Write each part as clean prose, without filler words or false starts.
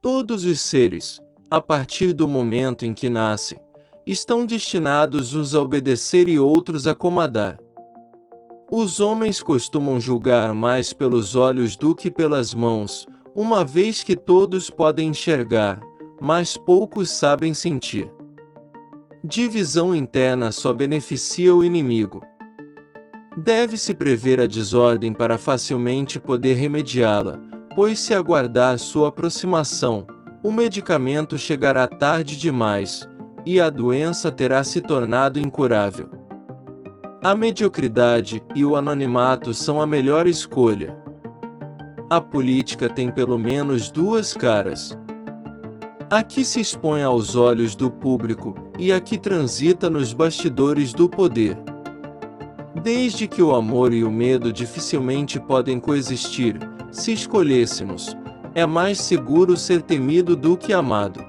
Todos os seres, a partir do momento em que nascem, estão destinados uns a obedecer e outros a comandar. Os homens costumam julgar mais pelos olhos do que pelas mãos, uma vez que todos podem enxergar, mas poucos sabem sentir. Divisão interna só beneficia o inimigo. Deve-se prever a desordem para facilmente poder remediá-la, pois se aguardar sua aproximação, o medicamento chegará tarde demais, e a doença terá se tornado incurável. A mediocridade e o anonimato são a melhor escolha. A política tem pelo menos duas caras. A que se expõe aos olhos do público, e a que transita nos bastidores do poder. Desde que o amor e o medo dificilmente podem coexistir, se escolhêssemos, é mais seguro ser temido do que amado.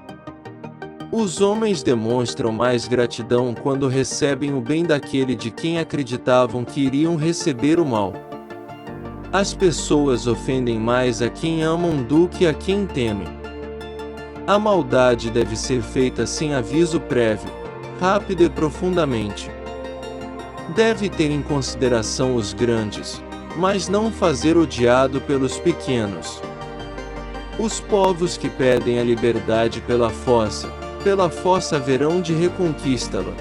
Os homens demonstram mais gratidão quando recebem o bem daquele de quem acreditavam que iriam receber o mal. As pessoas ofendem mais a quem amam do que a quem temem. A maldade deve ser feita sem aviso prévio, rápido e profundamente. Deve ter em consideração os grandes, mas não fazer odiado pelos pequenos. Os povos que perdem a liberdade pela força haverão de reconquistá-la.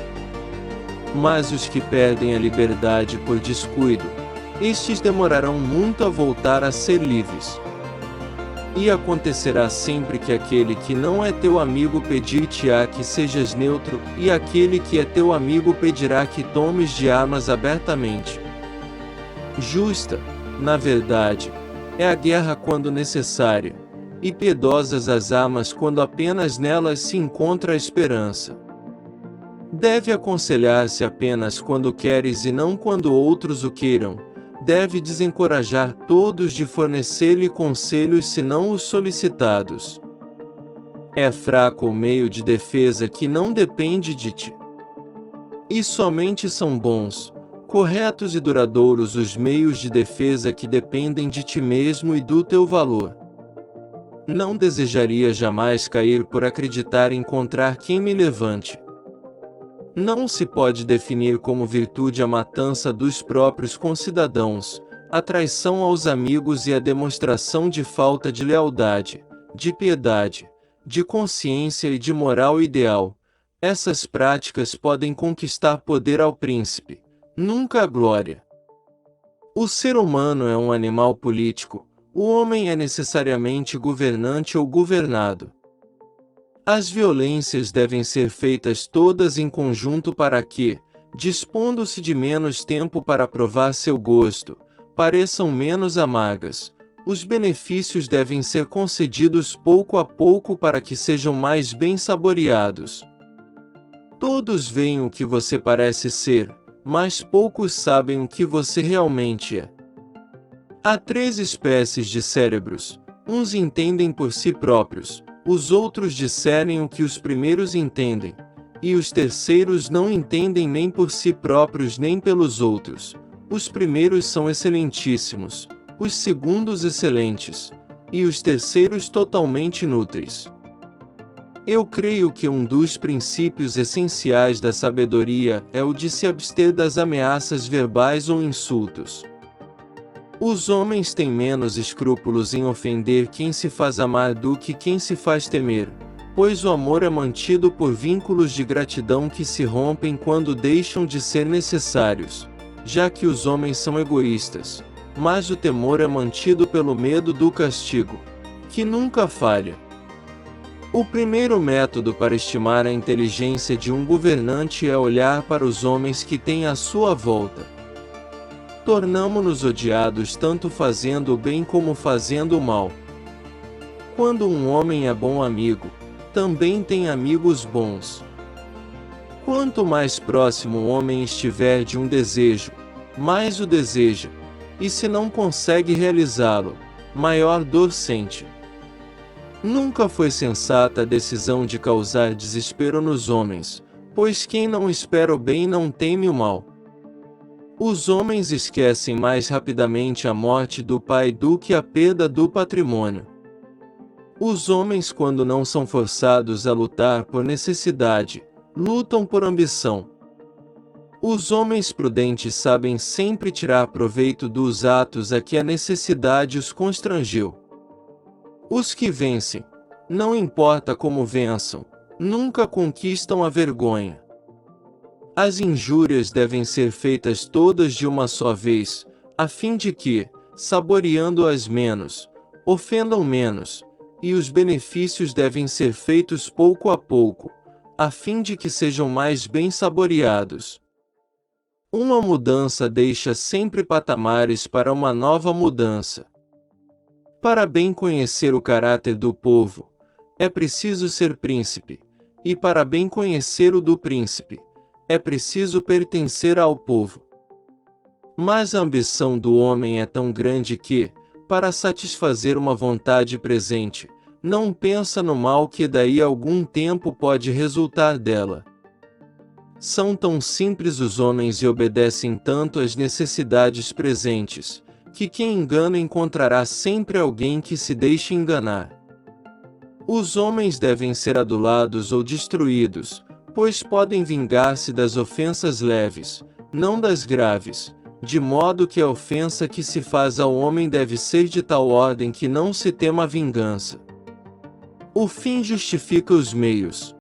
Mas os que perdem a liberdade por descuido, estes demorarão muito a voltar a ser livres. E acontecerá sempre que aquele que não é teu amigo pedir-te-á que sejas neutro, e aquele que é teu amigo pedirá que tomes de armas abertamente. Justa, na verdade, é a guerra quando necessária, e piedosas as armas quando apenas nelas se encontra a esperança. Deve aconselhar-se apenas quando queres e não quando outros o queiram. Deve desencorajar todos de fornecer-lhe conselhos senão os solicitados. É fraco o meio de defesa que não depende de ti. E somente são bons, corretos e duradouros os meios de defesa que dependem de ti mesmo e do teu valor. Não desejaria jamais cair por acreditar encontrar quem me levante. Não se pode definir como virtude a matança dos próprios concidadãos, a traição aos amigos e a demonstração de falta de lealdade, de piedade, de consciência e de moral ideal. Essas práticas podem conquistar poder ao príncipe, nunca a glória. O ser humano é um animal político, o homem é necessariamente governante ou governado. As violências devem ser feitas todas em conjunto para que, dispondo-se de menos tempo para provar seu gosto, pareçam menos amargas. Os benefícios devem ser concedidos pouco a pouco para que sejam mais bem saboreados. Todos veem o que você parece ser, mas poucos sabem o que você realmente é. Há 3 espécies de cérebros, uns entendem por si próprios, os outros discernem o que os primeiros entendem, e os terceiros não entendem nem por si próprios nem pelos outros. Os primeiros são excelentíssimos, os segundos excelentes, e os terceiros totalmente inúteis. Eu creio que um dos princípios essenciais da sabedoria é o de se abster das ameaças verbais ou insultos. Os homens têm menos escrúpulos em ofender quem se faz amar do que quem se faz temer, pois o amor é mantido por vínculos de gratidão que se rompem quando deixam de ser necessários, já que os homens são egoístas, mas o temor é mantido pelo medo do castigo, que nunca falha. O primeiro método para estimar a inteligência de um governante é olhar para os homens que têm à sua volta. Tornamo-nos odiados tanto fazendo o bem como fazendo o mal. Quando um homem é bom amigo, também tem amigos bons. Quanto mais próximo o homem estiver de um desejo, mais o deseja, e se não consegue realizá-lo, maior dor sente. Nunca foi sensata a decisão de causar desespero nos homens, pois quem não espera o bem não teme o mal. Os homens esquecem mais rapidamente a morte do pai do que a perda do patrimônio. Os homens, quando não são forçados a lutar por necessidade, lutam por ambição. Os homens prudentes sabem sempre tirar proveito dos atos a que a necessidade os constrangeu. Os que vencem, não importa como vençam, nunca conquistam a vergonha. As injúrias devem ser feitas todas de uma só vez, a fim de que, saboreando-as menos, ofendam menos, e os benefícios devem ser feitos pouco a pouco, a fim de que sejam mais bem saboreados. Uma mudança deixa sempre patamares para uma nova mudança. Para bem conhecer o caráter do povo, é preciso ser príncipe, e para bem conhecer o do príncipe, é preciso pertencer ao povo. Mas a ambição do homem é tão grande que, para satisfazer uma vontade presente, não pensa no mal que daí a algum tempo pode resultar dela. São tão simples os homens e obedecem tanto às necessidades presentes, que quem engana encontrará sempre alguém que se deixe enganar. Os homens devem ser adulados ou destruídos, pois podem vingar-se das ofensas leves, não das graves, de modo que a ofensa que se faz ao homem deve ser de tal ordem que não se tema a vingança. O fim justifica os meios.